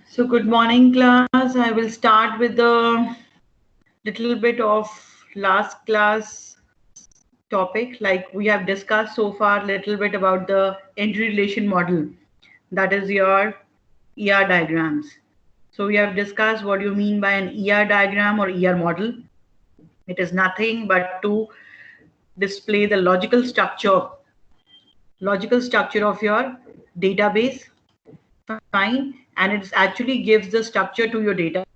So good morning, class. I will start with a little bit of last class topic. Like we have discussed so far, a little bit about the entity relation model. That is your ER diagrams. So we have discussed what you mean by an ER diagram or ER model. It is nothing but to display the logical structure of your database. Fine, and it actually gives the structure to your data,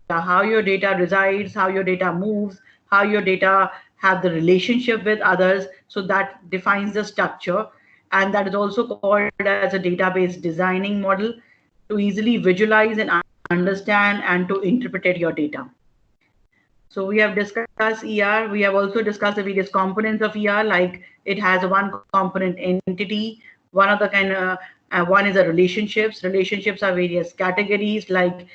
how your data resides, how your data moves, how your data have the relationship with others. So that defines the structure, and that is also called as a database designing model to easily visualize and understand and to interpret your data. So we have discussed ER. We have also discussed the various components of ER, like it has a one component entity, one of the one is the relationships. Relationships are various categories like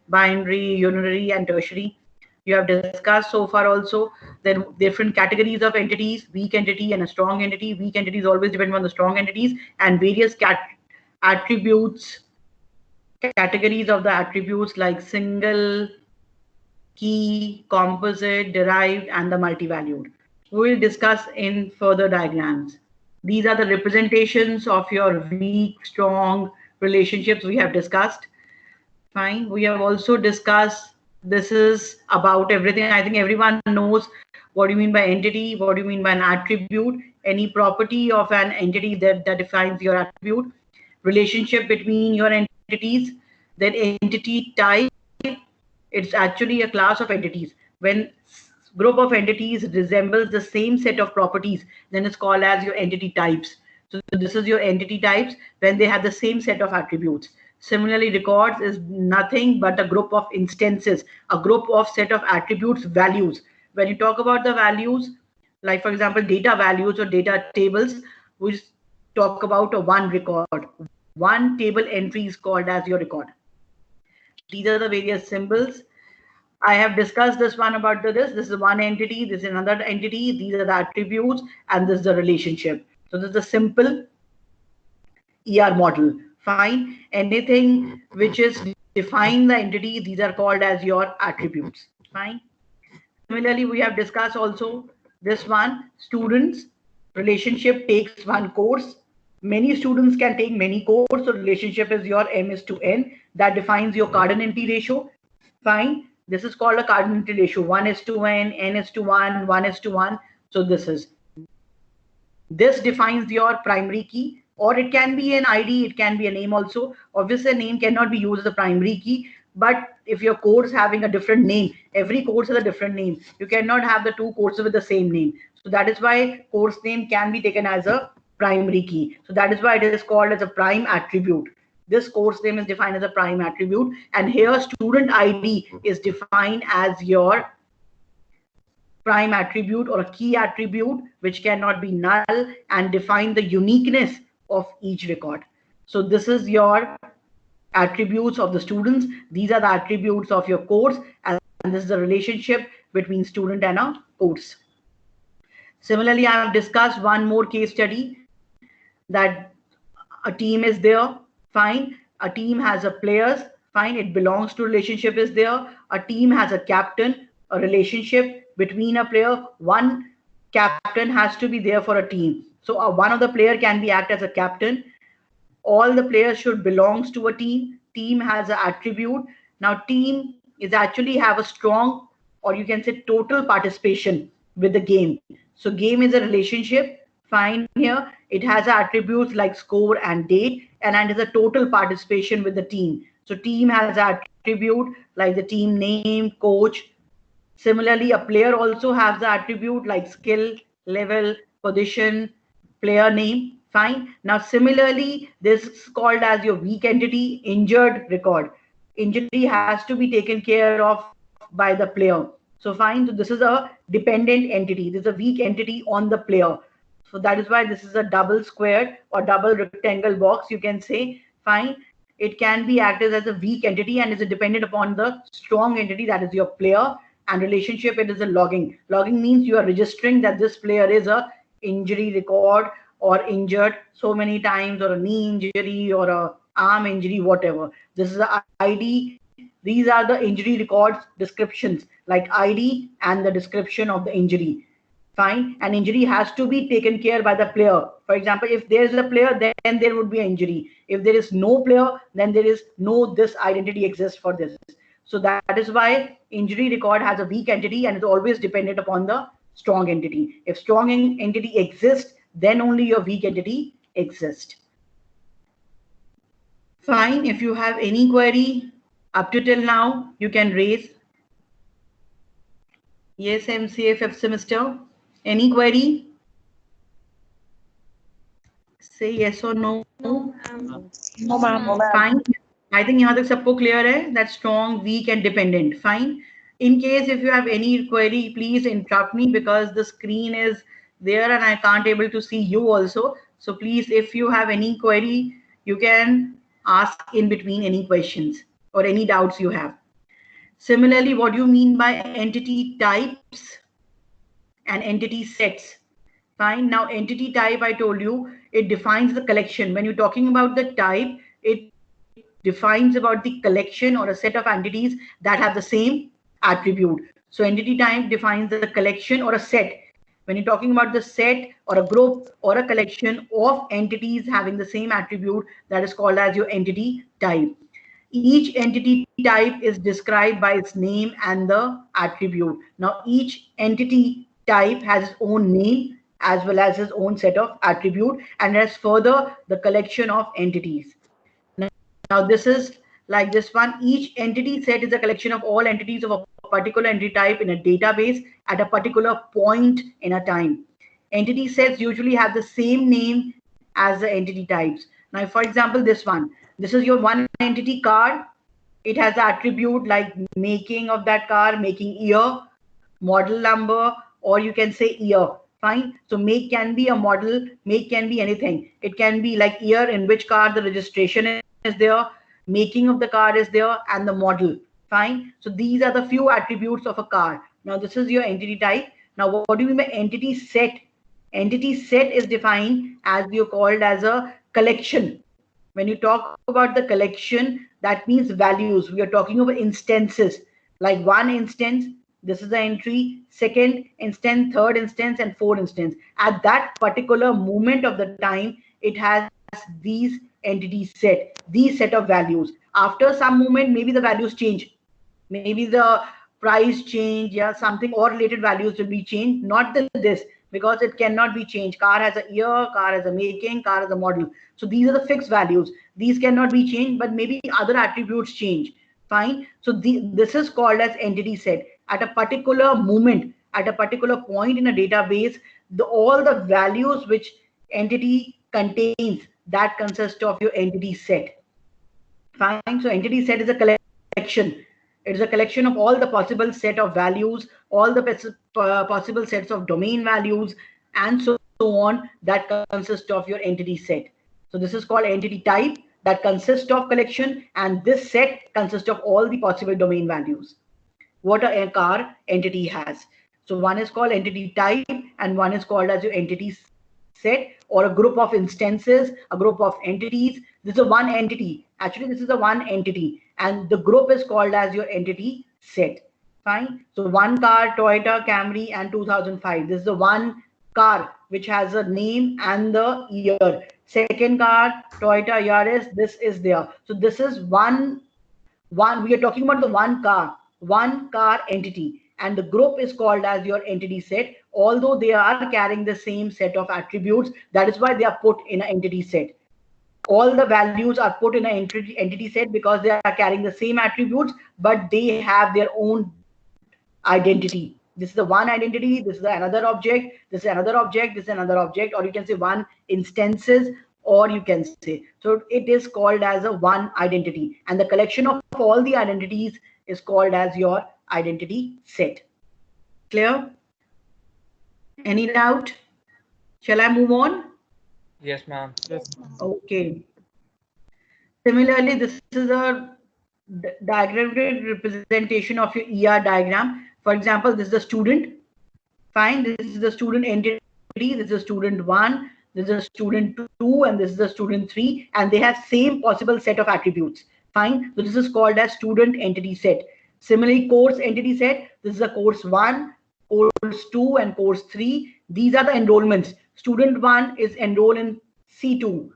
binary, unary, and tertiary. You have discussed so far also then different categories of entities, weak entity and a strong entity. Weak entities always depend on the strong entities, and various attributes, categories of the attributes like single, key, composite, derived, and the multi-valued. We will discuss in further diagrams. These are the representations of your weak, strong relationships we have discussed. Fine. We have also discussed this is about everything. I think everyone knows what do you mean by entity, what do you mean by an attribute, any property of an entity that defines your attribute, relationship between your entities, then entity type. It's actually a class of entities. When group of entities resembles the same set of properties, then it's called as your entity types. So this is your entity types when they have the same set of attributes. Similarly, records is nothing but a group of instances, a group of set of attributes, values. When you talk about the values, like for example, data values or data tables, we talk about a one record. One table entry is called as your record. These are the various symbols. I have discussed this one about this. This is one entity, this is another entity, these are the attributes, and this is the relationship. So this is a simple ER model. Fine. Anything which is define the entity, these are called as your attributes. Fine. Similarly, we have discussed also this one, students relationship takes one course. Many students can take many courses. So relationship is your M is to N. That defines your cardinality ratio. Fine. This is called a cardinality ratio. 1 is to N is to 1, 1 is to 1. So this defines your primary key, or it can be an ID, it can be a name also. Obviously, a name cannot be used as a primary key, but if your course having a different name, every course has a different name. You cannot have the two courses with the same name. So that is why course name can be taken as a primary key. So that is why it is called as a prime attribute. This course name is defined as a prime attribute, and here student ID is defined as your prime attribute or a key attribute which cannot be null and define the uniqueness of each record. So this is your attributes of the students. These are the attributes of your course, and this is the relationship between student and a course. Similarly, I have discussed one more case study that a team is there. Fine. A team has a players. Fine. It belongs to relationship is there. A team has a captain, a relationship between a player. One captain has to be there for a team. So one of the player can be act as a captain. All the players should belongs to a team. Team has an attribute. Now team is actually have a strong, or you can say total participation with the game. So game is a relationship. Fine. Here it has attributes like score and date, and is a total participation with the team. So team has attribute like the team name, coach. Similarly, a player also has the attribute like skill, level, position, player name. Fine. Now, similarly, this is called as your weak entity, injured record. Injury has to be taken care of by the player. So fine. So this is a dependent entity. This is a weak entity on the player. So that is why this is a double squared or double rectangle box. You can say fine. It can be acted as a weak entity and is dependent upon the strong entity that is your player, and relationship it is a logging. Logging means you are registering that this player is a injury record or injured so many times or a knee injury or a arm injury, whatever. This is the ID. These are the injury records descriptions, like ID and the description of the injury. Fine. An injury has to be taken care by the player. For example, if there is a player, then there would be an injury. If there is no player, then there is no this identity exists for this. So that is why injury record has a weak entity and is always dependent upon the strong entity. If strong entity exists, then only your weak entity exists. Fine. If you have any query up to till now, you can raise. Yes, MCA 5th semester. Any query? Say yes or no. No, ma'am. Fine. I think यहाँ तक सबको clear है that strong, weak and dependent. Fine. In case if you have any query, please interrupt me because the screen is there and I can't able to see you also. So please, if you have any query, you can ask in between any questions or any doubts you have. Similarly, what do you mean by entity types and entity sets? Fine. Now, entity type, I told you, it defines the collection. When you're talking about the type, it defines about the collection or a set of entities that have the same attribute. So entity type defines the collection or a set. When you're talking about the set or a group or a collection of entities having the same attribute, that is called as your entity type. Each entity type is described by its name and the attribute. Now, each entity type has its own name as well as its own set of attribute, and has further the collection of entities. Now, this is like this one. Each entity set is a collection of all entities of a particular entity type in a database at a particular point in a time. Entity sets usually have the same name as the entity types. Now, for example, this one. This is your one entity car. It has the attribute like making of that car, making year, model number, or you can say year. Fine. So make can be a model, make can be anything. It can be like year in which car the registration is there, making of the car is there, and the model. Fine. So these are the few attributes of a car. Now this is your entity type. Now what do you mean by entity set? Entity set is defined as you called as a collection. When you talk about the collection, that means values. We are talking about instances, like one instance, this is the entry, second instance, third instance, and fourth instance. At that particular moment of the time, it has these entities set, these set of values. After some moment, maybe the values change. Maybe the price change, yeah, something or related values will be changed, not this, because it cannot be changed. Car has a year, car has a making, car has a model. So these are the fixed values. These cannot be changed, but maybe other attributes change. Fine. So this is called as entity set. At a particular moment, at a particular point in a database, all the values which entity contains, that consists of your entity set. Fine. So entity set is a collection. It is a collection of all the possible set of values, all the possible sets of domain values, and so on that consist of your entity set. So this is called entity type that consists of collection, and this set consists of all the possible domain values what a car entity has. So one is called entity type and one is called as your entity set or a group of instances, a group of entities. This is a one entity. Actually, this is a one entity and the group is called as your entity set. Fine. So one car, Toyota Camry and 2005. This is the one car which has a name and the year. Second car, Toyota Yaris, this is there. So this is one, we are talking about the one car entity, and the group is called as your entity set, although they are carrying the same set of attributes. That is why they are put in an entity set. All the values are put in an entity set because they are carrying the same attributes, but they have their own identity. This is the one identity, this is another object, this is another object, this is another object, or you can say one instances, or you can say, so it is called as a one identity, and the collection of all the identities is called as your identity set. Clear? Any doubt? Shall I move on? Yes, ma'am. Yes. Okay. Similarly, this is a diagrammatic representation of your ER diagram. For example, this is the student. Fine. This is the student entity. This is student 1. this is a student 2, and this is a student 3, and they have same possible set of attributes. Fine. So this is called as student entity set. Similarly, course entity set, this is a course 1, course 2, and course 3. These are the enrollments. Student 1 is enrolled in C2.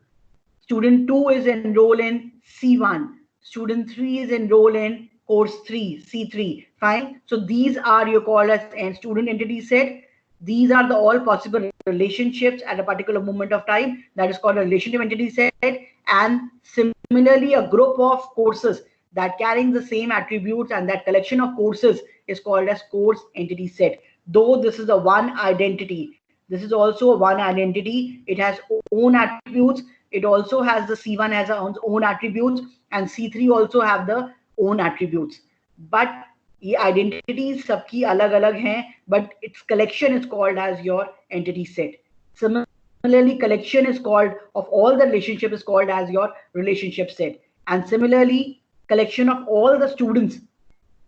Student 2 is enrolled in C1. Student 3 is enrolled in course 3, C3. Fine. So these are you call as a student entity set. These are the all possible relationships at a particular moment of time. That is called a relationship entity set. And similarly, a group of courses that carrying the same attributes, and that collection of courses is called as course entity set. Though this is a one identity, this is also a one identity. It has own attributes. It also has the C1 has its own attributes, and C3 also have the own attributes. But ये identities सबकी अलग अलग हैं, but its collection is called as your entity set. Similarly, collection is called of all the relationship is called as your relationship set. And similarly, collection of all the students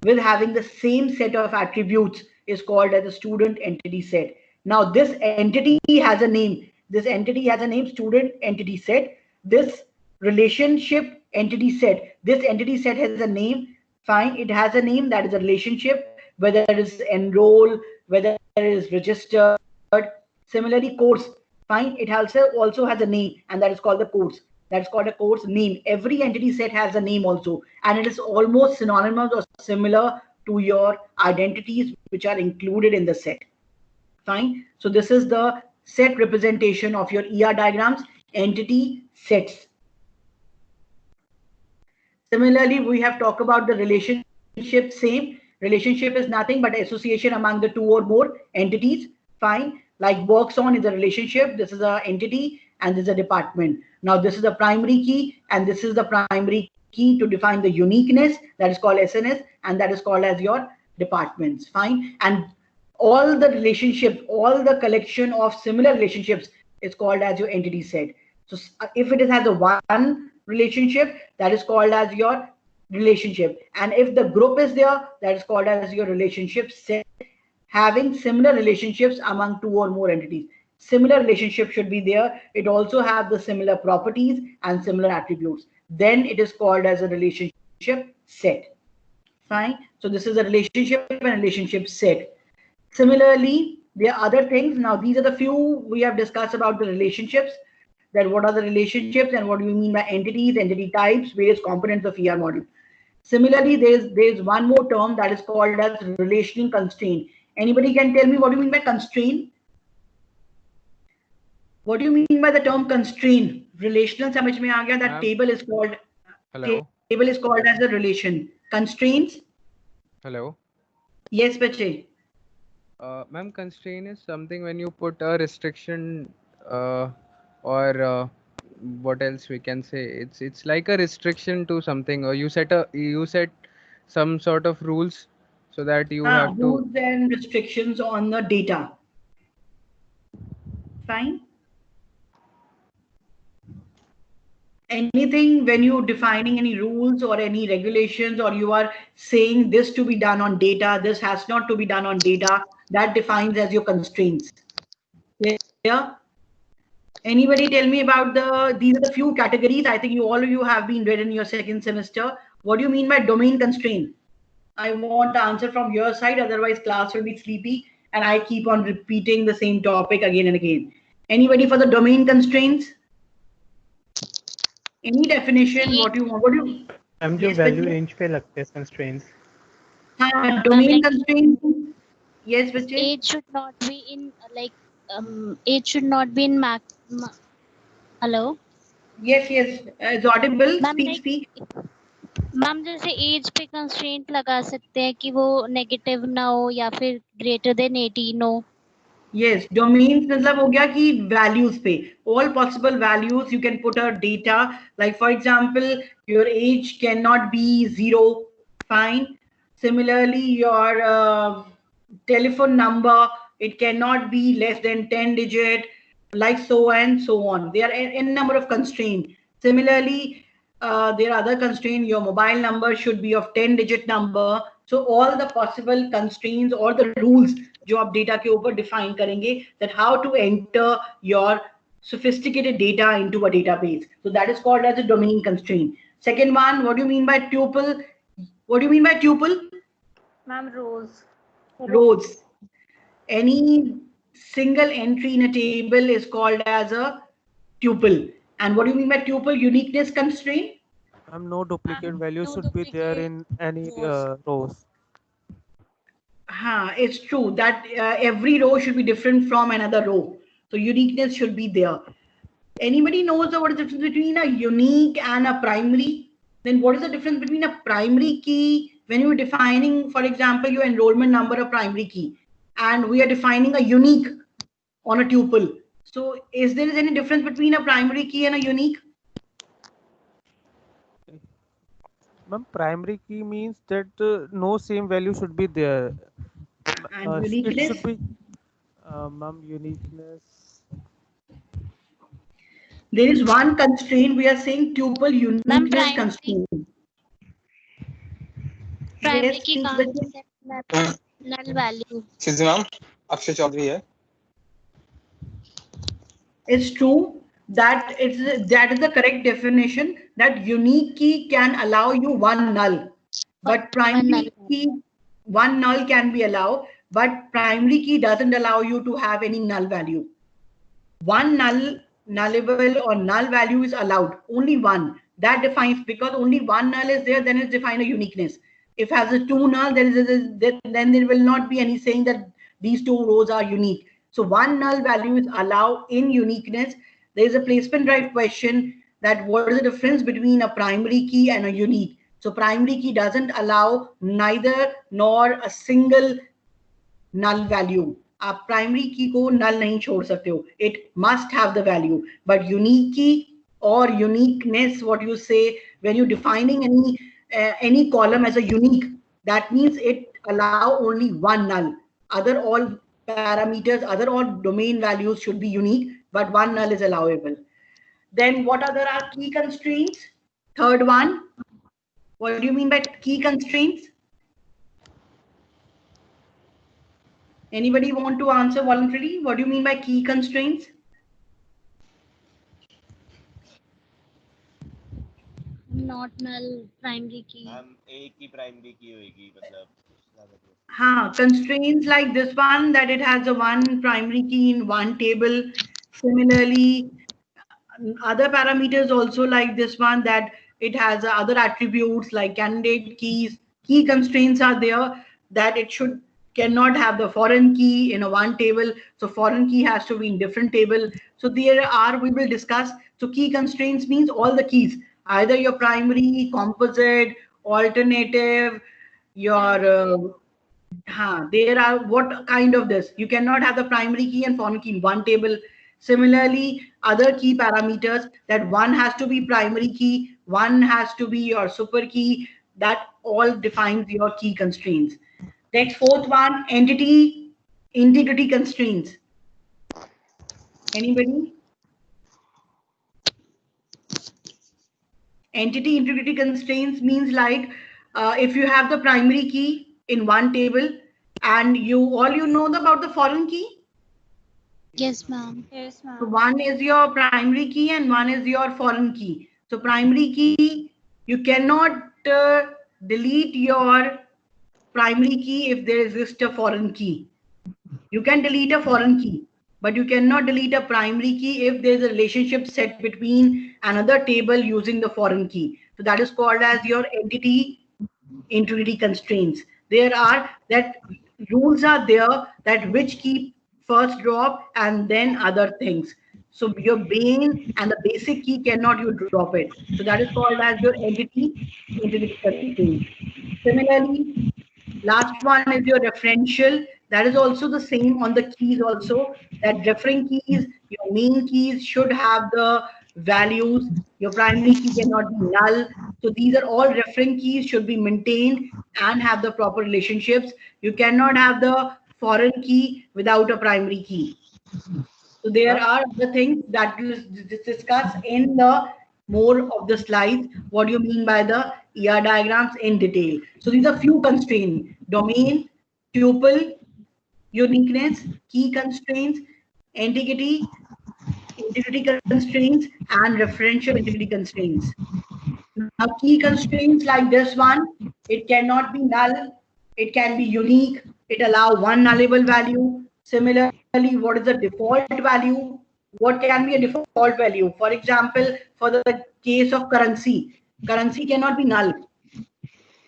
with having the same set of attributes is called as a student entity set. Now this entity has a name. This entity has a name, student entity set. This relationship entity set, this entity set has a name. Fine, it has a name, that is a relationship, whether it is enroll, whether it is registered. Similarly, course, fine, it also has a name, and that is called the course. That's called a course name. Every entity set has a name also, and it is almost synonymous or similar to your identities which are included in the set. Fine. So this is the set representation of your ER diagrams, entity sets. Similarly, we have talked about the relationship. Same relationship is nothing but association among the two or more entities. Fine. Like works on is a relationship. This is an entity, and this is a department. Now this is the primary key, and this is the primary key to define the uniqueness. That is called SNS, and that is called as your departments. Fine. And all the relationships, all the collection of similar relationships is called as your entity set. So if it has a one relationship, that is called as your relationship. And if the group is there, that is called as your relationship set, having similar relationships among two or more entities. Similar relationship should be there. It also have the similar properties and similar attributes. Then it is called as a relationship set. Fine. So this is a relationship and relationship set. Similarly, there are other things. Now, these are the few we have discussed about the relationships. That what are the relationships and what do you mean by entities, entity types, various components of ER model. Similarly, there's one more term that is called as relational constraint. Anybody can tell me what do you mean by constraint? What do you mean by the term constraint? Relational समझ में आ गया. That table is called. Hello. Table is called as a relation. Constraints. Hello. Yes, Bache. Ma'am, constraint is something when you put a restriction or what else we can say. It's like a restriction to something, or you set some sort of rules so that you have to rules and restrictions on the data. Fine. Anything when you defining any rules or any regulations, or you are saying this to be done on data, this has not to be done on data, that defines as your constraints. Clear? Anybody tell me about these are the few categories. I think all of you have been read in your second semester. What do you mean by domain constraint? I want the answer from your side, otherwise class will be sleepy and I keep on repeating the same topic again and again. Anybody for the domain constraints? Any definition? What do you want? What do you? हम जो value range पे लगते हैं constraints. हाँ, domain constraints. Yes, बच्चे. Age should not be in age should not be in Hello. Yes, it's audible. Speak. Ma'am जैसे as पे constraint लगा सकते हैं कि वो नेगेटिव ना हो या फिर ग्रेटर देन 18 हो. Yes, domains मतलब हो गया कि values पे all possible values you can put a data, like for example your age cannot be 0. Fine. Similarly, your telephone number, it cannot be less than 10 digit, like so and so on. There are n number of constraints. Similarly, there are other constraints. Your mobile number should be of 10 digit number. So all the possible constraints or the rules जो आप data के ऊपर define करेंगे, that how to enter your sophisticated data into a database. So that is called as a domain constraint. Second one, what do you mean by tuple? What do you mean by tuple? Ma'am, rows. Rows. Any single entry in a table is called as a tuple. And what do you mean by tuple? Uniqueness constraint? No duplicate values should be there in any rows. It's true that every row should be different from another row. So uniqueness should be there. Anybody knows what is the difference between a unique and a primary? Then what is the difference between a primary key when you're defining, for example, your enrollment number, a primary key, and we are defining a unique on a tuple. So is there any difference between a primary key and a unique? Ma'am, primary key means that no same value should be there. And It uniqueness? should be, ma'am, uniqueness. There is one constraint we are saying tuple uniqueness constraint. Primary Yes, key please, can't Bachchan. accept null value. Excuse me, ma'am. Akshay Chaudhary here. It's true that that is the correct definition, that unique key can allow you one null, but primary key, one null can be allowed, but primary key doesn't allow you to have any null value. One nullable or null value is allowed, only one. That defines, because only one null is there, then it's defined a uniqueness. If has a two null, then there will not be any saying that these two rows are unique. So one null value is allowed in uniqueness. There is a placement right question that what is the difference between a primary key and a unique. So primary key doesn't allow neither nor a single null value. आप primary की को नल नहीं छोड़ सकते हो. It must have the value. But unique key or uniqueness, what you say when you're defining any column as a unique, that means it allow only one null. Other all parameters, other all domain values should be unique, but one null is allowable. Then what other are key constraints? Third one. What do you mean by key constraints? Anybody want to answer voluntarily? What do you mean by key constraints? Not null primary key. एक ही primary key होगी मतलब. Constraints like this one, that it has a one primary key in one table. Similarly, other parameters also like this one, that it has other attributes like candidate keys. Key constraints are there, that it cannot have the foreign key in a one table. So foreign key has to be in different table. So there are, we will discuss. So key constraints means all the keys, either your primary, composite, alternative, your there are what kind of this. You cannot have the primary key and foreign key in one table. Similarly, other key parameters, that one has to be primary key, one has to be your super key, that all defines your key constraints. Next, fourth one, entity integrity constraints. Anybody? Entity integrity constraints means like if you have the primary key in one table and all you know about the foreign key. Yes, ma'am. Yes, ma'am. So one is your primary key and one is your foreign key. So primary key, you cannot delete your primary key if there exists a foreign key. You can delete a foreign key, but you cannot delete a primary key if there's a relationship set between another table using the foreign key. So that is called as your entity integrity constraints. There are that rules are there that which key first drop and then other things. So your main and the basic key cannot you drop it. So that is called as your entity integrity constraint. Similarly, last one is your referential. That is also the same on the keys also, that referring keys, your main keys should have the values. Your primary key cannot be null. So these are all referring keys should be maintained and have the proper relationships. You cannot have the foreign key without a primary key. So there are the things that we'll discuss in the more of the slides. What do you mean by the ER diagrams in detail? So these are few constraints: domain, tuple, uniqueness, key constraints, entity, integrity constraints and referential integrity constraints. Now, key constraints like this one, it cannot be null, it can be unique, it allows one nullable value. Similarly, what is the default value? What can be a default value? For example, for the case of currency, currency cannot be null.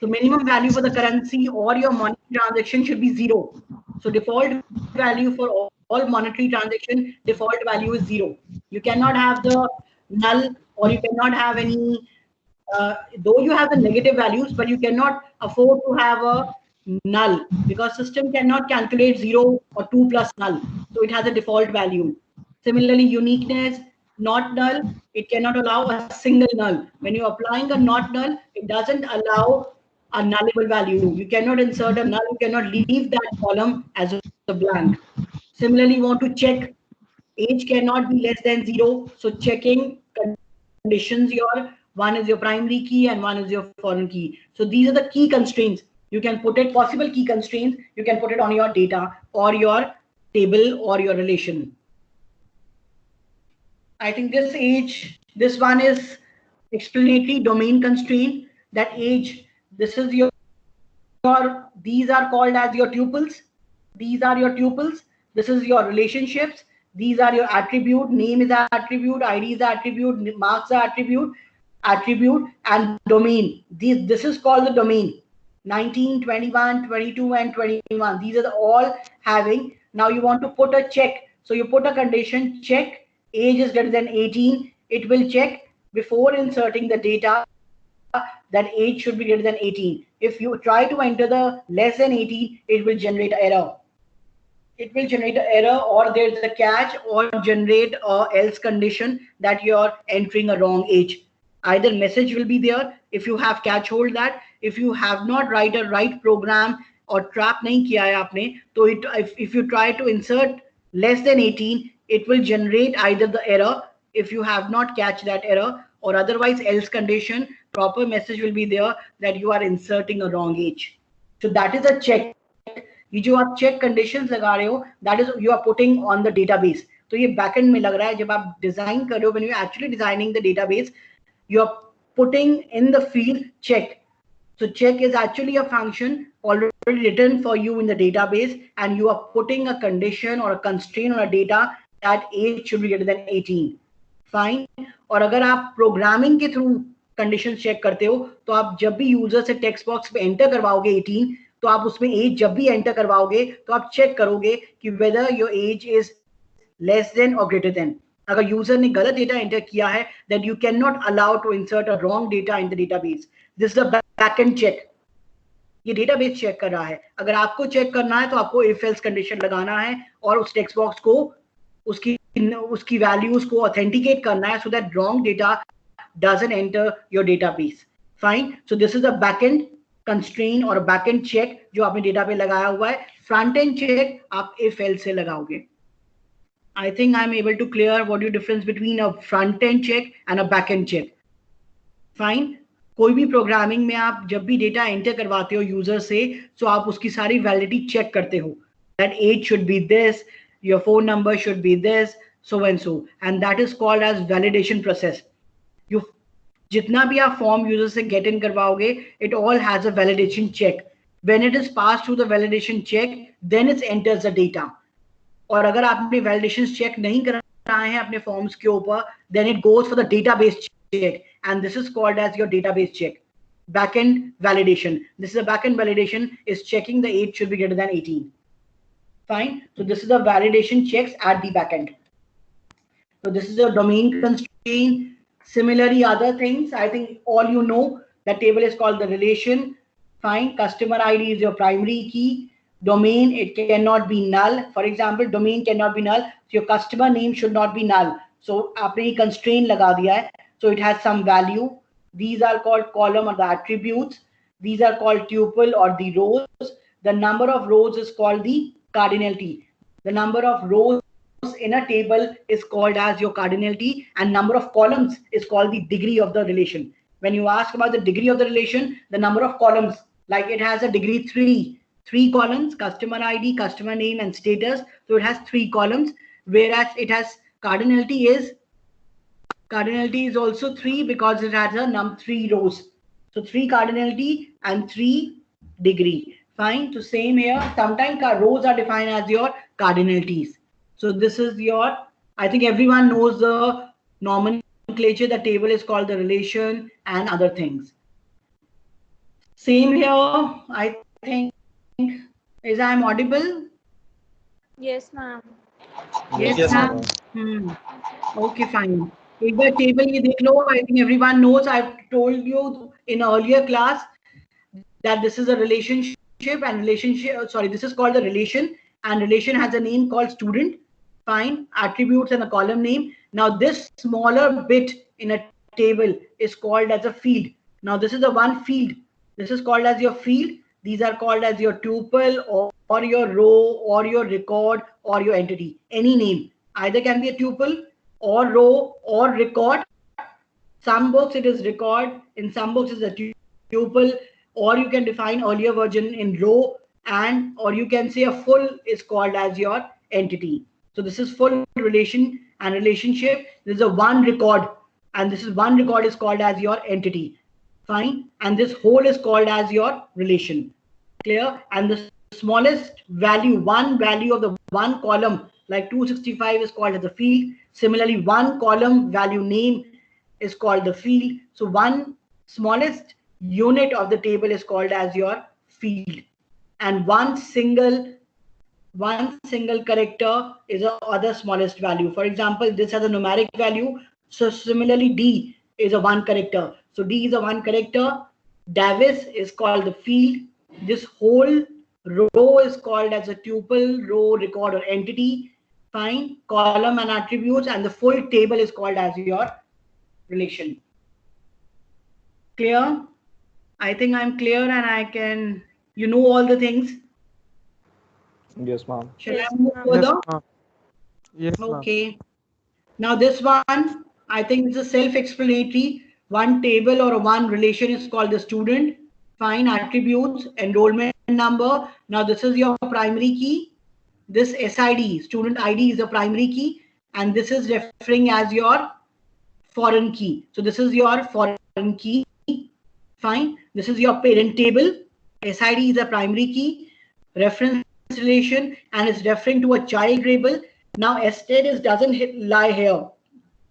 So minimum value for the currency or your monetary transaction should be 0. So default value for all monetary transaction, default value is 0. You cannot have the null, or you cannot have any, though you have the negative values, but you cannot afford to have a null, because system cannot calculate 0 or 2 plus null. So it has a default value. Similarly, uniqueness, not null, it cannot allow a single null. When you're applying a not null, it doesn't allow a nullable value. You cannot insert a null, you cannot leave that column as a blank. Similarly, you want to check, age cannot be less than 0. So checking conditions, one is your primary key and one is your foreign key. So these are the key constraints. You can put it, possible key constraints, you can put it on your data or your table or your relation. I think this one is explanatory domain constraint, that age, this is your, these are called as your tuples. These are your tuples. This is your relationships. These are your attribute. Name is an attribute. ID is an attribute. Marks are attribute. And domain. This is called the domain. 19, 21, 22, and 21. These are all having. Now you want to put a check. So you put a condition, check, age is greater than 18. It will check before inserting the data that age should be greater than 18. If you try to enter the less than 18, it will generate an error. It will generate an error, or there's a catch, or generate a else condition that you're entering a wrong age. Either message will be there if you have catch hold that. If you have not write a right program or trap nahi kiya hai aapne, so if you try to insert less than 18, it will generate either the error if you have not catch that error, or otherwise else condition, proper message will be there that you are inserting a wrong age. So that is a check. ये जो आप check conditions लगा रहे हो, that is you are putting on the database. तो ये backend में लग रहा है, जब आप design कर रहे हो, when you are actually designing the database, you are putting in the field check. So check is actually a function already written for you in the database, and you are putting a condition or a constraint on a data that age should be greater than 18. Fine. और अगर आप programming के through condition check करते हो, तो आप जब भी यूजर से टेक्स्ट बॉक्स पे एंटर करवाओगे 18, तो आप उसमें एज जब भी एंटर करवाओगे तो आप चेक करोगे कि whether your age is less than और ग्रेटर देन. अगर यूजर ने गलत डेटा एंटर किया है, that you can not allow to insert a wrong data in the database. This is the backend check. ये डेटाबेस चेक कर रहा है. अगर आपको चेक करना है तो आपको इफ एल्स कंडीशन लगाना है और उस टेक्स्ट बॉक्स को उसकी वैल्यूज को ऑथेंटिकेट करना है, so that wrong data doesn't enter your database. Fine. So this is a backend constraint or a backend check जो आपने डेटा पे लगाया हुआ है. Front end check आप if else से लगाओगे. I think I'm able to clear what the difference between a front end check and a backend check. Fine. कोई भी प्रोग्रामिंग में आप जब भी डेटा एंटर करवाते हो यूजर से, तो आप उसकी सारी वैलिडिटी चेक करते हो. That age should be this, your phone number should be this, so and so, and that is called as validation process. You जितना भी आप फॉर्म यूजर से गेट इन करवाओगे, it all has a validation check. When it is passed through the validation check, then it enters the data. और अगर आपने validation check नहीं कराए हैं अपने फॉर्म्स के ऊपर, then it goes for the database check, and this is called as your database check. Backend validation. This is a backend validation is checking the age should be greater than 18. Fine. So this is the validation checks at the backend. So this is a domain constraint. Similarly, other things, I think all you know, that table is called the relation. Fine. Customer ID is your primary key. Domain, it cannot be null. For example, domain cannot be null. So your customer name should not be null. So आपने constraint लगा दिया है. So it has some value. These are called column or the attributes. These are called tuple or the rows. The number of rows is called the cardinality. The number of rows in a table is called as your cardinality, and number of columns is called the degree of the relation. When you ask about the degree of the relation, the number of columns, like it has a degree 3 columns, customer ID, customer name, and status. So it has 3 columns, whereas it has Cardinality is also 3 because it has a 3 rows. So 3 cardinality and 3 degree. Fine. So same here. Sometimes rows are defined as your cardinalities. So this is your, I think everyone knows the nomenclature. The table is called the relation and other things. Same here. I think, is I am audible? Yes, ma'am. Yes, ma'am. Okay, fine. एक बार table ये देख लो. I think everyone knows. I've told you in earlier class that this is a relationship, and relationship. Sorry, this is called a relation, and relation has a name called student. Fine, attributes and a column name. Now this smaller bit in a table is called as a field. Now this is the one field. This is called as your field. These are called as your tuple or your row or your record or your entity. Any name. Either can be a tuple or row or record. Some books it is record. In some books it's a tuple, or you can define earlier version in row, and or you can say a full is called as your entity. So this is full relation and relationship. This is a one record, and this is one record is called as your entity. Fine. And this whole is called as your relation. Clear? And the smallest value, one value of the one column, like 265 is called as the field. Similarly, one column value name is called the field. So one smallest unit of the table is called as your field. And one single character is the other smallest value. For example, this has a numeric value. So similarly, D is a one character. So D is a one character. Davis is called the field. This whole row is called as a tuple, row, record, or entity. Fine. Column and attributes, and the full table is called as your relation. Clear? I think I'm clear, and I can, you know all the things. Yes, ma'am. Shall I move further? Yes, ma'am. Okay. Now this one, I think it's a self-explanatory. One table or one relation is called the student. Fine. Attributes, enrollment number. Now this is your primary key. This SID, student ID, is the primary key, and this is referring as your foreign key. So this is your foreign key. Fine. This is your parent table. SID is a primary key. Reference relation, and it's referring to a child variable. Now S10 doesn't lie here.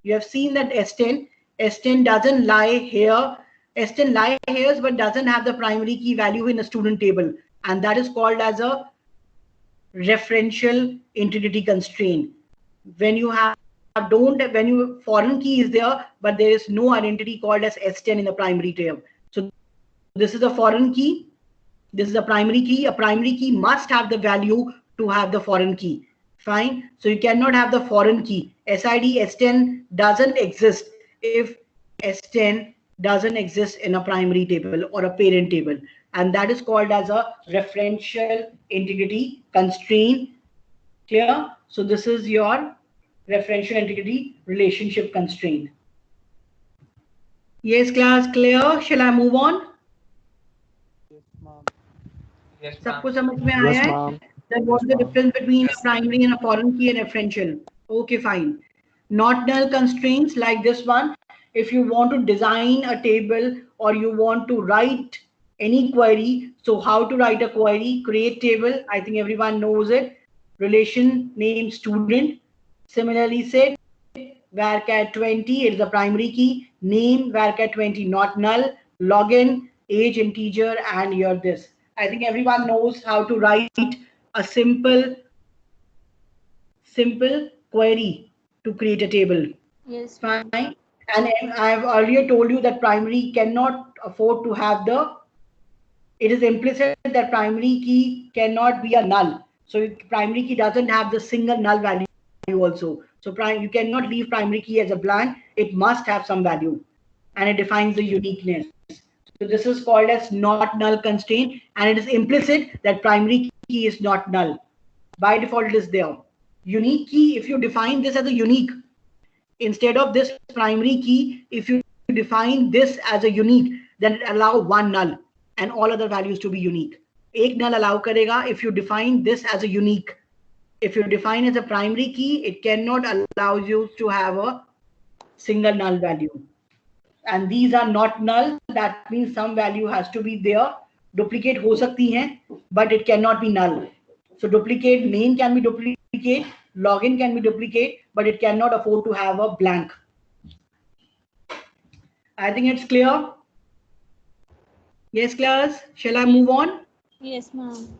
You have seen that S10 doesn't lie here. S10 lies here but doesn't have the primary key value in a student table, and that is called as a referential integrity constraint. When you have when you foreign key is there, but there is no identity called as S10 in the primary table. So this is a foreign key. This is a primary key. A primary key must have the value to have the foreign key. Fine. So you cannot have the foreign key. SID S10 doesn't exist if S10 doesn't exist in a primary table or a parent table. And that is called as a referential integrity constraint. Clear? So this is your referential integrity relationship constraint. Yes, class, clear? Shall I move on? सबको समझ में आया है? Then what's the difference between a primary and a foreign key and referential? Okay, fine. Not null constraints like this one. If you want to design a table or you want to write any query, so how to write a query? Create table. I think everyone knows it. Relation name student. Similarly, say varchar 20 is the primary key. Name varchar 20 not null. Login age integer and your this. I think everyone knows how to write a simple query to create a table. Yes. Fine. And I have earlier told you that primary cannot afford to have it is implicit that primary key cannot be a null. So primary key doesn't have the single null value also. So you cannot leave primary key as a blank. It must have some value, and it defines the uniqueness. So this is called as not null constraint, and it is implicit that primary key is not null. By default, it is there. Unique key, if you define this as a unique, instead of this primary key, if you define this as a unique, then it allow one null and all other values to be unique. Ek null allow karega if you define this as a unique. If you define as a primary key, it cannot allow you to have a single null value. And these are not null. That means some value has to be there. Duplicate हो सकती हैं, but it cannot be null. So duplicate name can be duplicate, login can be duplicate, but it cannot afford to have a blank. I think it's clear. Yes, class. Shall I move on? Yes, ma'am.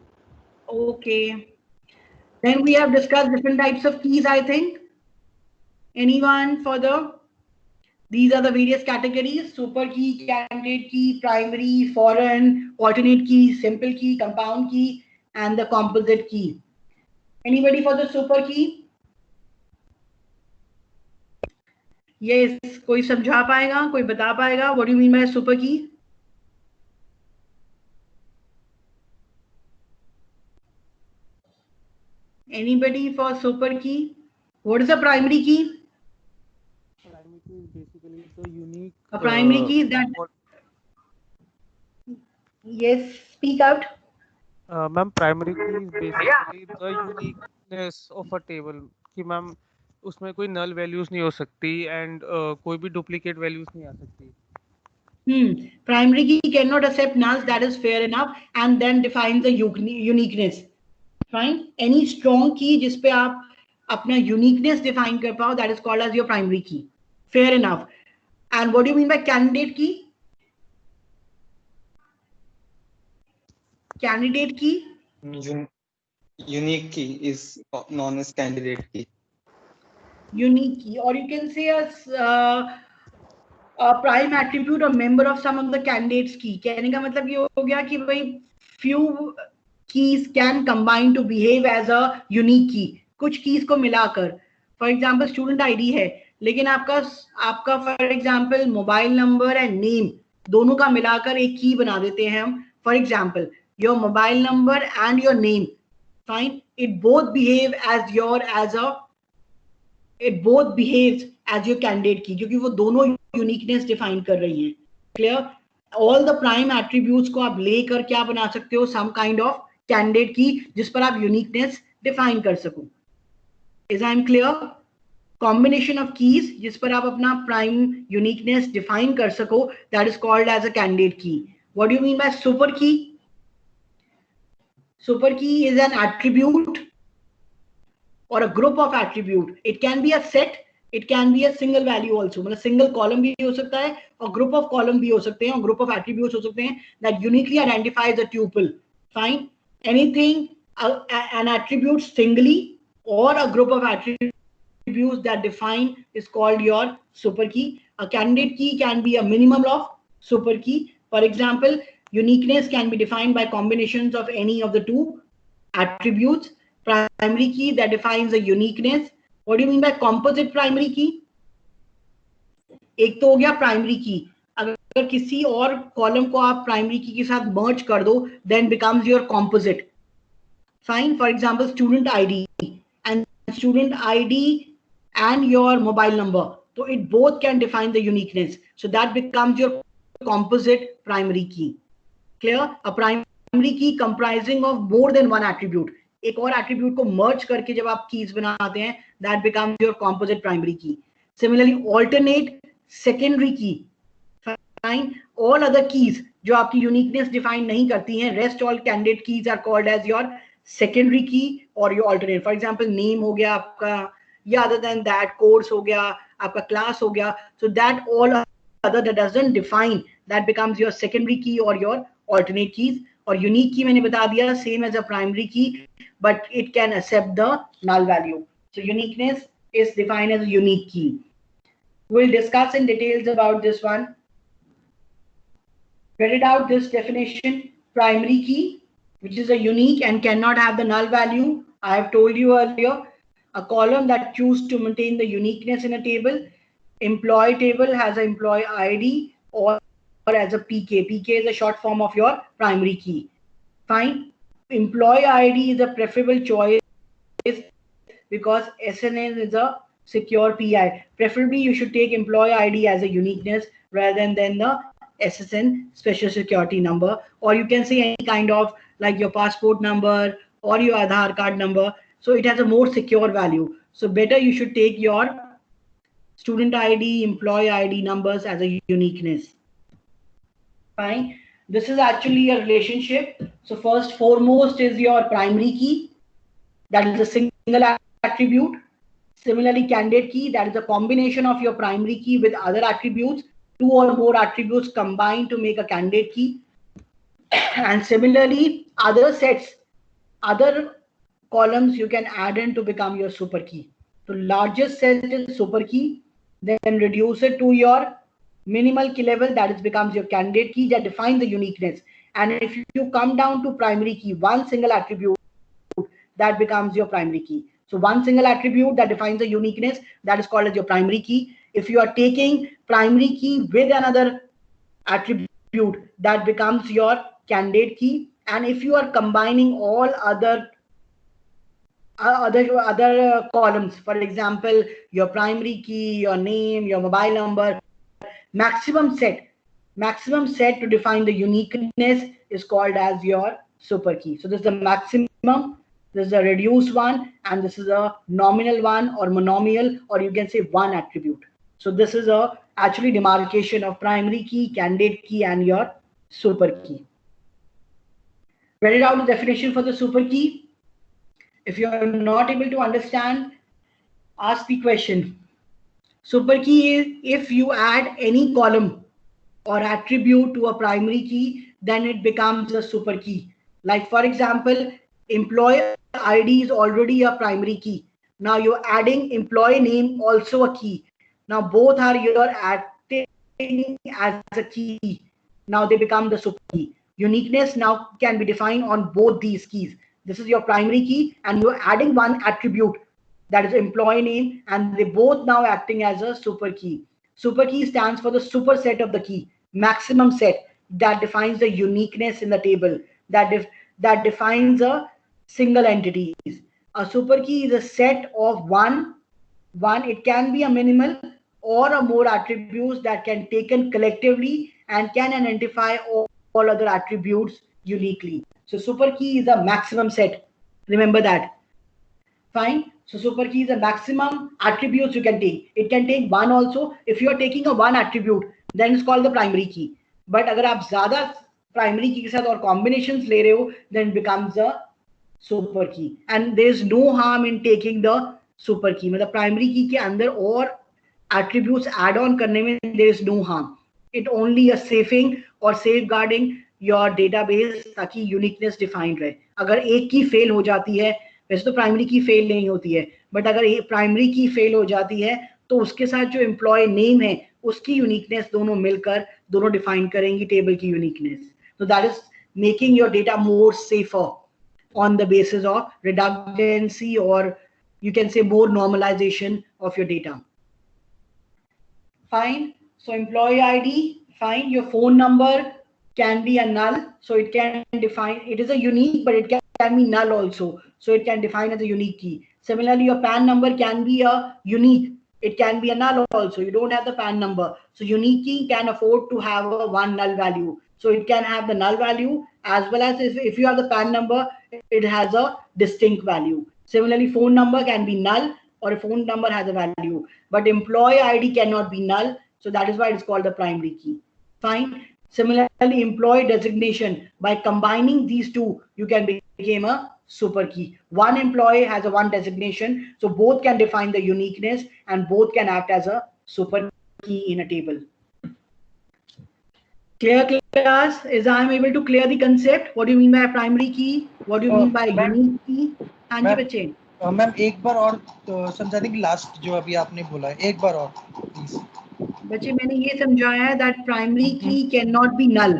Okay. Then we have discussed different types of keys, I think. Anyone further? These are the various categories: super key, candidate key, primary, foreign, alternate key, simple key, compound key, and the composite key. Anybody for the super key? Yes, कोई समझा पाएगा, कोई बता पाएगा? What do you mean by super key? Anybody for super key? What is a primary key? Primary key is basically the unique. A primary key is that. Yes, speak out. Ma'am, primary key is basically the uniqueness of a table. कि ma'am उसमें कोई null values नहीं हो सकती and कोई भी duplicate values नहीं आ सकती. Primary key cannot accept nulls. That is fair enough, and then defines the uniqueness. Fine. Any strong key जिस पे आप अपना uniqueness define कर पाओ, that is called as your primary key. Fair enough. And what do you mean by candidate key? Candidate key? Unique key is known as candidate key. Unique key, or you can say as a prime attribute or member of some of the candidates key. कहने का मतलब ये हो गया कि भाई few keys can combine to behave as a unique key. कुछ keys को मिलाकर, for example student ID है, लेकिन आपका for example mobile number and name दोनों का मिलाकर एक key बना देते हैं हम. For example, your mobile number and your name, fine, it both behave as your it both behaves as your candidate key, क्योंकि वो दोनों uniqueness define कर रही हैं. Clear? All the prime attributes को आप लेकर क्या बना सकते हो? Some kind of candidate key जिस पर आप uniqueness define कर सको. Is I clear? Combination of keys जिस पर आप अपना prime uniqueness define कर सको, that is called as a candidate key. What do you mean by super key? Super key is an attribute or a group of attribute. It can be a set, it can be a single value also. मतलब single column भी हो सकता है और group of column भी हो सकते हैं और group of attributes हो सकते हैं that uniquely identifies a tuple. Fine. Anything, an attribute singly or a group of attributes that define is called your super key. A candidate key can be a minimum of super key. For example, uniqueness can be defined by combinations of any of the two attributes. Primary key that defines the uniqueness. What do you mean by composite primary key? एक तो हो गया primary key. अगर किसी और column को आप primary key के साथ merge कर दो, then becomes your composite. Fine. For example, student ID and student ID and your mobile number. So it both can define the uniqueness. So that becomes your composite primary key. Clear? A primary key comprising of more than one attribute. एक और attribute को merge करके जब आप keys बनाते हैं, that becomes your composite primary key. Similarly, alternate secondary key. Fine. All other keys जो आपकी uniqueness define नहीं करती हैं, rest all candidate keys are called as your secondary key or your alternate. For example, name हो गया आपका, या other than that course हो गया, आपका class हो गया. So that all other that doesn't define, that becomes your secondary key or your alternate keys. और unique key मैंने बता दिया, same as a primary key, but it can accept the null value. So uniqueness is defined as a unique key. We'll discuss in details about this one. Read it out, this definition. Primary key, which is a unique and cannot have the null value. I have told you earlier, a column that chooses to maintain the uniqueness in a table. Employee table has an employee ID or as a PK. PK is a short form of your primary key. Fine. Employee ID is a preferable choice because SNN is a secure PI. Preferably, you should take employee ID as a uniqueness rather than the SSN special security number, or you can say any kind of like your passport number or your Aadhaar card number. So it has a more secure value. So better you should take your student ID, employee ID numbers as a uniqueness. Fine. This is actually a relationship. So first foremost is your primary key. That is a single attribute. Similarly, candidate key, that is a combination of your primary key with other attributes, 2 or more attributes combined to make a candidate key. And similarly, other sets, other columns you can add in to become your super key. So largest set is super key, then reduce it to your minimal key level, that is becomes your candidate key that defines the uniqueness. And if you come down to primary key, one single attribute, that becomes your primary key. So one single attribute that defines the uniqueness, that is called as your primary key. If you are taking primary key with another attribute, that becomes your candidate key. And if you are combining all other columns, for example, your primary key, your name, your mobile number, maximum set to define the uniqueness is called as your super key. So this is the maximum, this is a reduced one, and this is a nominal one or monomial, or you can say one attribute. So this is a actually demarcation of primary key, candidate key, and your super key. Read it out the definition for the super key. If you are not able to understand, ask the question. Super key is if you add any column or attribute to a primary key, then it becomes a super key. Like for example, employee ID is already a primary key. Now you're adding employee name also a key. Now both are you're acting as a key. Now they become the super key. Uniqueness now can be defined on both these keys. This is your primary key and you're adding one attribute, that is employee name, and they both now acting as a super key. Super key stands for the superset of the key, maximum set that defines the uniqueness in the table, that defines a single entity. A super key is a set of one, it can be a minimal or a more attributes that can taken collectively and can identify all other attributes uniquely. So super key is a maximum set. Remember that. Fine. So super key is a maximum attributes you can take. It can take one also. If you are taking a one attribute, then it's called the primary key. But अगर आप ज़्यादा primary key के साथ और combinations ले रहे हो, then it becomes a super key. And there is no harm in taking the super key. मतलब primary key के अंदर और attributes add on करने में there is no harm. It only a safing or safeguarding your database ताकि uniqueness defined रहे. अगर एक की fail हो जाती है, वैसे तो प्राइमरी की फेल नहीं होती है, बट अगर प्राइमरी की फेल हो जाती है तो उसके साथ जो एम्प्लॉय नेम है उसकी यूनिकनेस दोनों मिलकर दोनों डिफाइन करेंगी टेबल की uniqueness. So that is making your data more safer on the basis of redundancy, or you can say more normalization of your data. Fine. So employee ID, fine. Your phone number can be a null. So it can define, it is a unique, but it can be null also. So it can define as a unique key. Similarly, your PAN number can be a unique. It can be a null also. You don't have the PAN number. So unique key can afford to have a one null value. So it can have the null value as well as if you have the PAN number, it has a distinct value. Similarly, phone number can be null or a phone number has a value. But employee ID cannot be null. So that is why it's called the primary key. Fine. Similarly, employee designation, by combining these two, you can become a super key. One employee has a one designation, so both can define the uniqueness and both can act as a super key in a table. Clear class? Is I am able to clear the concept? What do you mean by a primary key? What do you mean by unique key? हाँ जी बच्चे. Ma'am एक बार और समझा देंगे last जो अभी आपने बोला है, एक बार और प्लीज. बच्चे मैंने ये समझाया है that primary key cannot be null.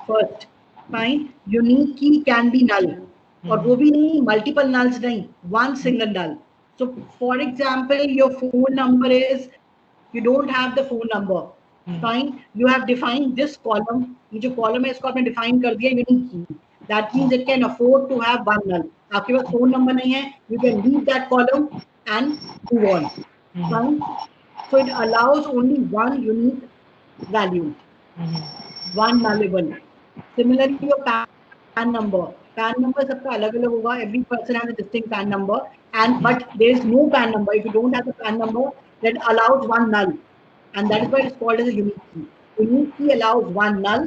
First, fine. Unique key can be null. और वो भी नहीं multiple nulls नहीं, one single null. So for example, your phone number is, you don't have the phone number. Fine. You have defined this column. ये जो column है इसको आपने define कर दिया unique key. That means it can afford to have one null. आपके पास phone number नहीं है, you can leave that column and move on. Fine. So it allows only one unique value, one nullable. Similarly, your PAN PAN number सबका अलग अलग होगा. Every person has a distinct PAN number, and but there is no PAN number. If you don't have a PAN number, that allows one null, and that is why it's called as a unique key. Unique key allows one null.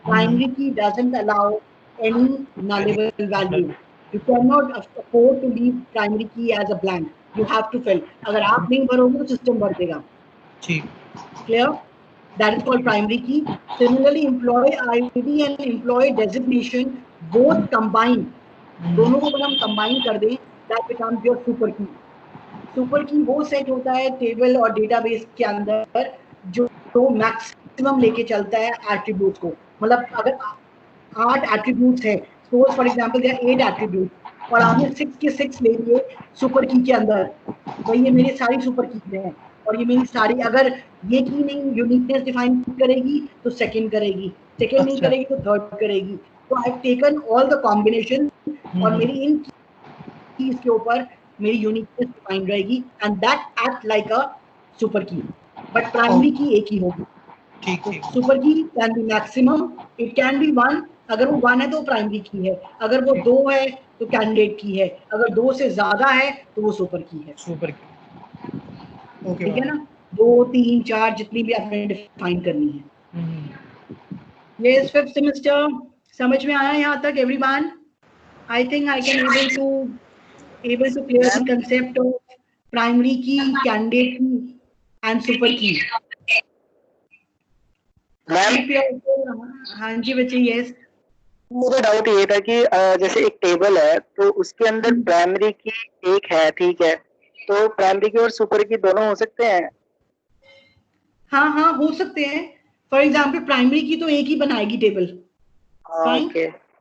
Primary key doesn't allow any nullable value. You cannot afford to leave primary key as a blank. You have to fill. अगर आप नहीं भरोगे तो system भर देगा. Clear? That is called primary key. Similarly, employee ID and employee designation both combine. दोनों को अगर हम combine कर दें, that becomes your super key. Super key वो set होता है table और database के अंदर जो maximum लेके चलता है attributes को. मतलब अगर 8 attributes है, suppose for example there are 8 attributes और आपने 6 के 6 ले लिए super key के अंदर, तो ये मेरी सारी super key हैं. और ये मेरी सारी अगर ये की नहीं यूनिकनेस डिफाइन करेगी तो सेकंड करेगी, सेकंड नहीं करेगी तो थर्ड करेगी. तो I have taken all the combination और मेरी इन कीज के ऊपर मेरी यूनिकनेस डिफाइन रहेगी and that act like a super की. बट प्राइमरी की एक ही होगी. ठीक. सुपर की can be maximum, it can be 1. अगर वो 1 है तो प्राइमरी की है, अगर वो 2 है तो कैंडिडेट की है, अगर 2 से ज्यादा है तो वो सुपर की है. सुपर की. ठीक है ना. 2, 3, 4 जितनी भी आपने डिफाइन करनी है. ये फिफ्थ सेमेस्टर समझ में आया यहाँ तक everyone? I think I can able to clear the concept of primary key, candidate key and super key. हाँ जी बच्चे. यस, मुझे डाउट ये था कि जैसे एक टेबल है तो उसके अंदर प्राइमरी की एक है, ठीक है, तो प्राइमरी की और सुपर की दोनों हो सकते हैं? हाँ हो सकते हैं. फॉर एग्जाम्पल प्राइमरी की तो एक ही बनाएगी टेबल. फाइन,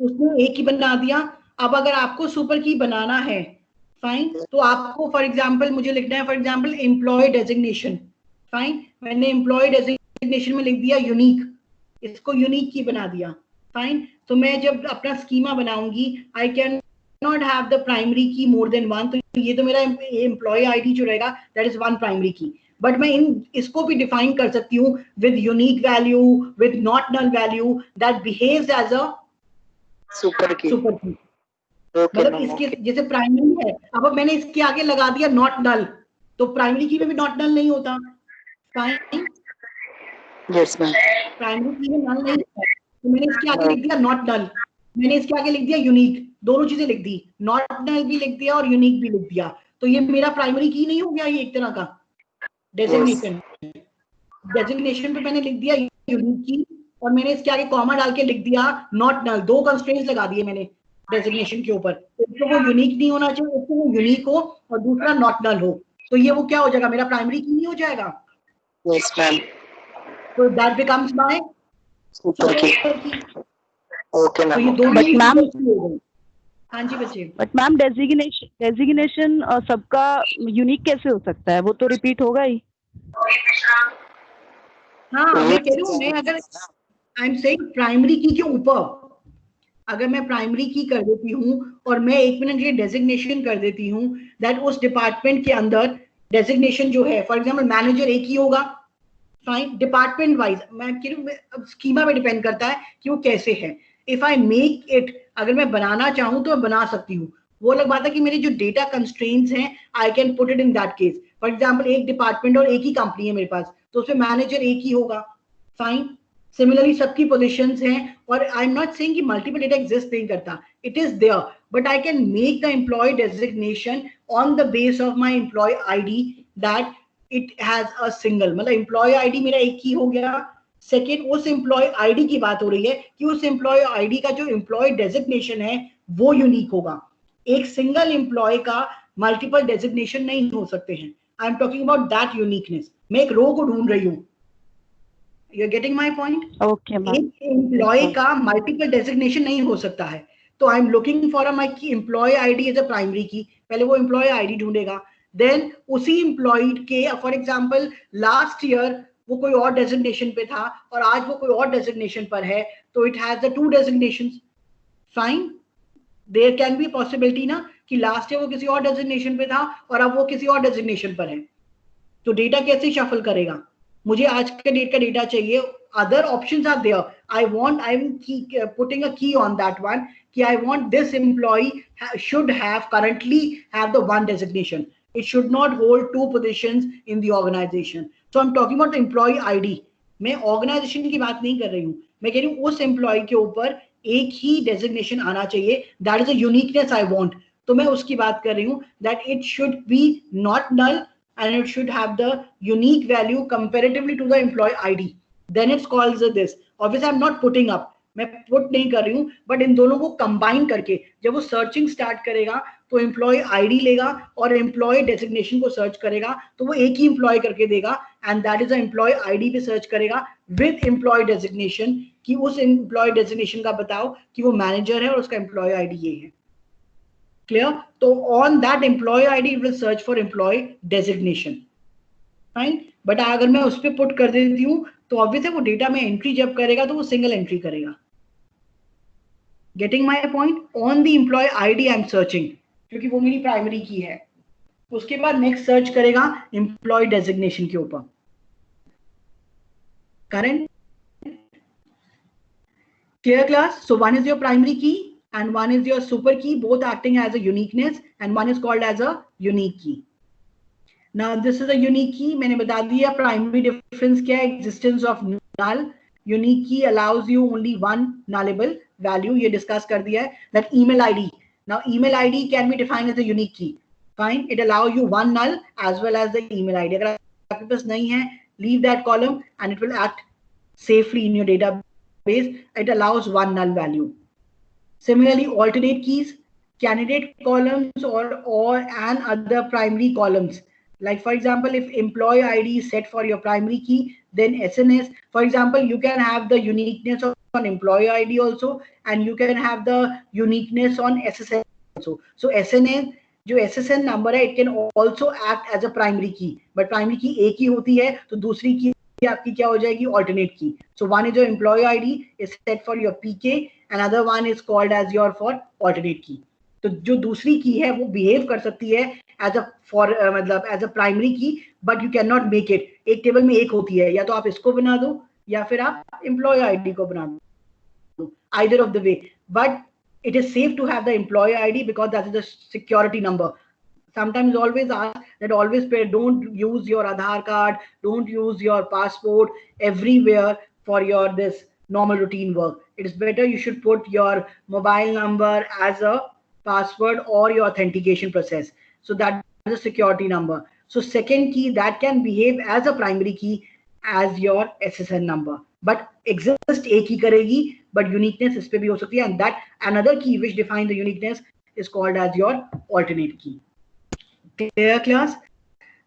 उसने एक ही बना दिया. अब अगर आपको सुपर की बनाना है, फाइन, तो आपको फॉर एग्जाम्पल मुझे लिखना है for example employee designation. Fine, मैंने एम्प्लॉय डेजिग्नेशन में लिख दिया यूनिक, इसको यूनिक की बना दिया. फाइन, तो मैं जब अपना स्कीमा बनाऊंगी I can not have the primary की मोर देन 1. तो ये तो मेरा एम्प्लॉय आईडी जो रहेगा that is 1 primary key. But मैं इसको भी डिफाइन कर सकती हूँ with unique value, with not null value that behaves as a super key. मतलब इसके जैसे प्राइमरी है, अब मैंने इसके आगे लगा दिया नॉट नल, तो प्राइमरी की में भी नॉट नल नहीं होता. Fine, yes ma'am. प्राइमरी की में नल नहीं होता, तो मैंने इसके आगे लिख दिया नॉट नल, मैंने इसके आगे लिख दिया यूनिक. दोनों चीजें लिख दी, नॉट नल भी लिख दिया और यूनिक भी लिख दिया. तो ये मेरा प्राइमरी की नहीं हो गया, ये एक तरह का डेजिग्नेशन. डेजिग्नेशन पे मैंने लिख दिया यूनिक की और मैंने इसके आगे कॉमा डाल के लिख दिया नॉट नल. 2 कंस्ट्रेंट्स लगा दिए मैंने डेजिग्नेशन के ऊपर. एक तो वो यूनिक नहीं होना चाहिए, एक तो वो यूनिक हो और दूसरा नॉट नल हो. तो ये वो क्या हो जाएगा, मेरा प्राइमरी की नहीं हो जाएगा. Yes ma'am. तो दैट बिकम्स माय सुपर की. Okay ma'am. तो ये दोनों मैम. हाँ जी बच्चे. बट मैम डेजिग्नेशन सबका यूनिक कैसे हो सकता है, वो तो रिपीट होगा ही. हाँ मैं कह रही हूँ, मैं अगर आई एम सेइंग प्राइमरी की के ऊपर अगर मैं प्राइमरी की कर देती हूँ और मैं 1 मिनट के डेजिग्नेशन कर देती हूँ दैट उस डिपार्टमेंट के अंदर डेजिग्नेशन जो है फॉर एग्जाम्पल मैनेजर एक ही होगा. फाइन, डिपार्टमेंट वाइज मैं कह रही हूँ स्कीमा पे डिपेंड करता है कि वो कैसे है. इफ आई मेक इट, अगर मैं बनाना चाहूँ तो मैं बना सकती हूँ. वो अलग बात है कि मेरी जो डेटा कंस्ट्रेंट्स हैं I can put it in that case. For example एक डिपार्टमेंट और एक ही कंपनी है मेरे पास, तो उसमें मैनेजर एक ही होगा. फाइन, सिमिलरली सबकी पोजीशंस हैं और आई एम नॉट सेइंग कि मल्टीपल डेटा एग्जिस्ट नहीं करता, it is there, but I can make the employee designation on the base of my employee ID that it has a single. मतलब employee ID मेरा एक ही हो गया. Second, उस employ ID की बात हो रही है कि उस एम्प्लॉय आईडी का जो एम्प्लॉय डेजिग्नेशन है वो यूनिक होगा. एक सिंगल एम्प्लॉय का मल्टीपल डेजिग्नेशन नहीं हो सकते हैं. I am talking about that uniqueness. मैं एक रो को ढूंढ रही हूँ. You are getting my point? Okay ma'am. एक एम्प्लॉय का मल्टीपल डेजिग्नेशन नहीं हो सकता है. तो I am looking for my employee ID as a primary key. पहले वो एम्प्लॉय आईडी ढूंढेगा, देन उसी एम्प्लॉय के फॉर एग्जाम्पल लास्ट ईयर वो कोई और डेजिग्नेशन पे था और आज वो कोई और डेजिग्नेशन पर है, तो it has the 2 designations. Fine, there can be possibility ना कि लास्ट ईयर वो किसी और डेजिग्नेशन पे था और अब वो किसी और डेजिग्नेशन पर है. तो डेटा कैसे शफल करेगा? मुझे आज के डेट का डेटा चाहिए. Other options are there, I'm putting a key on that one. I want this employee should have currently have the one designation. It should not hold two positions in the organization. So I'm talking about the employee ID. मैं organisation की बात नहीं कर रही हूँ, मैं कह रही हूँ उस एम्प्लॉय के ऊपर एक ही डेजिग्नेशन आना चाहिए. That is a uniqueness I want. तो मैं उसकी बात कर रही हूँ that it should be not null and it should have the unique value comparatively to the employee ID. Then it's called this. Obviously I'm not putting up, मैं put नहीं कर रही हूँ, बट इन दोनों को कंबाइन करके जब वो सर्चिंग स्टार्ट करेगा तो एम्प्लॉय आईडी लेगा और एम्प्लॉय डेजिग्नेशन को सर्च करेगा तो वो एक ही एम्प्लॉय करके देगा, and that is employee ID पे सर्च करेगा विद एम्प्लॉय डेजिग्नेशन कि उस एम्प्लॉय डेजिग्नेशन का बताओ कि वो मैनेजर है और उसका एम्प्लॉय आईडी ये है. Clear? So on that employee ID it will search for employee designation. Fine? But अगर मैं उस पे पुट कर देती हूँ तो obviously वो डेटा में एंट्री जब करेगा तो वो सिंगल एंट्री करेगा. Getting my point? On the employee ID I'm searching क्योंकि वो मेरी प्राइमरी की है. उसके बाद नेक्स्ट सर्च करेगा employee designation के ऊपर. Current? Clear class? So one is your primary key and one is your super key, both acting as a uniqueness, and one is called as a unique key. Now this is a unique key. मैंने बता दिया primary difference क्या है, existence of null. Unique key allows you only one nullable value. ये discuss कर दिया है. That email ID. Now email ID can be defined as a unique key. Fine. It allows you one null as well as the email ID. अगर आपके पास नहीं है, leave that column and it will act safely in your database. It allows one null value. Similarly, alternate keys, candidate columns or and other primary columns. Like for example, if employee ID is set for your primary key, then SNS. For example, you can have the uniqueness on employee ID also, and you can have the uniqueness on SSN also. So SNN, जो SSN number है, it can also act as a primary key. But primary key एक ही होती है, तो दूसरी key आपकी क्या हो जाएगी? Alternate key. So one is your employee ID is set for your PK. Another one is called as your for alternate key. तो जो दूसरी की है वो बिहेव कर सकती है एज अ फॉर मतलब as a primary key, but you can not make it. एक टेबल में एक होती है, या तो आप इसको बना दो या फिर आप एम्प्लॉय आईडी को बना दो, either of the way. But it is safe to have the employee ID because that is the security number. Sometimes always ask that always pay, don't use your Aadhaar card, don't use your passport everywhere for your this normal routine work. It is better you should put your mobile number as a password or your authentication process. So that is a security number. So second key that can behave as a primary key as your SSN number, but exist एक ही करेगी, but uniqueness इस पे भी हो सकती है, and that another key which defines the uniqueness is called as your alternate key. Clear class?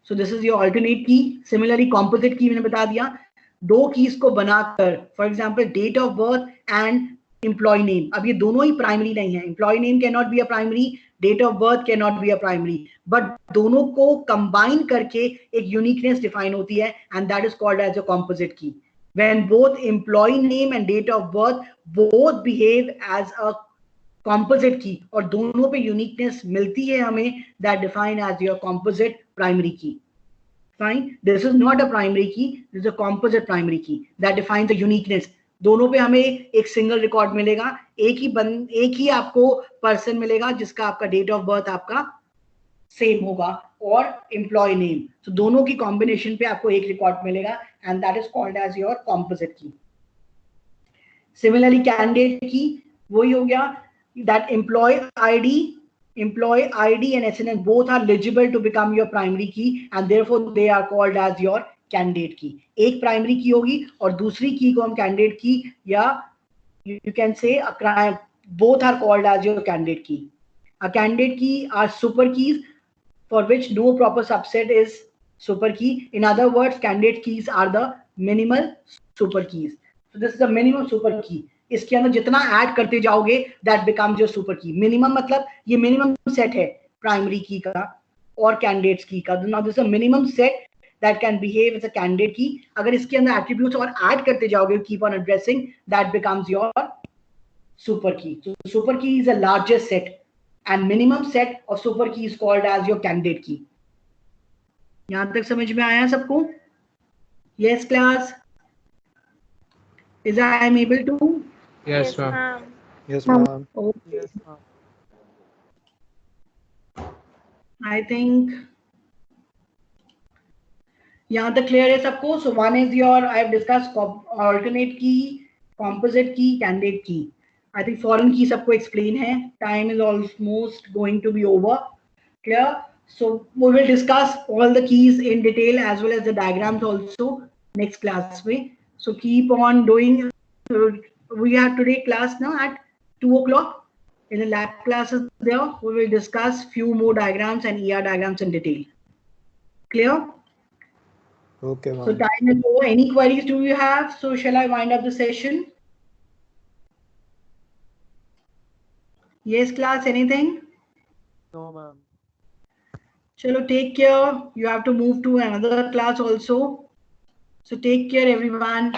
So this is your alternate key. Similarly, composite key मैंने बता दिया. दो कीज को बनाकर, for example date of birth and employee name. अब ये दोनों ही प्राइमरी नहीं है. Employee name can not be a primary, date of birth can not be a primary, but दोनों को कंबाइन करके एक यूनिकनेस डिफाइन होती है, and that is called as a composite key. When both employee name and date of birth both behave as a composite key और दोनों पे uniqueness मिलती है हमें, that define as your composite primary key. Fine. This is not a primary key. This is a composite primary key that defines the uniqueness. दोनों पे हमें एक सिंगल रिकॉर्ड मिलेगा, एक ही आपको पर्सन मिलेगा जिसका आपका डेट ऑफ बर्थ आपका सेम होगा और एम्प्लॉय नेम. तो दोनों की कॉम्बिनेशन पे आपको एक रिकॉर्ड मिलेगा, and that is called as your composite key. Similarly candidate key वही हो गया, that employee ID and SNN both are eligible to become your primary key, and therefore they are called as your candidate key. एक primary key होगी और दूसरी key को हम candidate key या you can say both are called as your candidate key. A candidate key are super keys for which no proper subset is super key. In other words, candidate keys are the minimal super keys. So this is the minimum super key. इसके अंदर जितना add करते जाओगे that becomes your super की. Minimum मतलब ये minimum set है primary की का और कैंडिडेट्स की का. Now this is a minimum set that can behave as a candidate key. अगर इसके अंदर एट्रीब्यूट्स और ऐड करते जाओगे, keep on addressing, that becomes your super key. So super key is a largest set and minimum set of super key is called as your candidate key. यहां तक समझ में आया सबको? Yes class? Is I am able to? Yes, ma'am. ma'am. Yes, ma'am. Okay. Yes, ma'am. I think यहाँ तक clear है सबको. So one is your, I have discussed alternate key, composite key, candidate key. I think foreign key सबको explain है. Time is almost going to be over. Clear? So we will discuss all the keys in detail as well as the diagrams also next class में. So keep on doing. We have today class now at 2 o'clock. In the lab classes there, we will discuss few more diagrams and ER diagrams in detail. Clear? Okay, So ma'am. time is over. Any queries do you have? So shall I wind up the session? Yes, class, anything? No, ma'am. Chalo, take care. You have to move to another class also. So take care, everyone.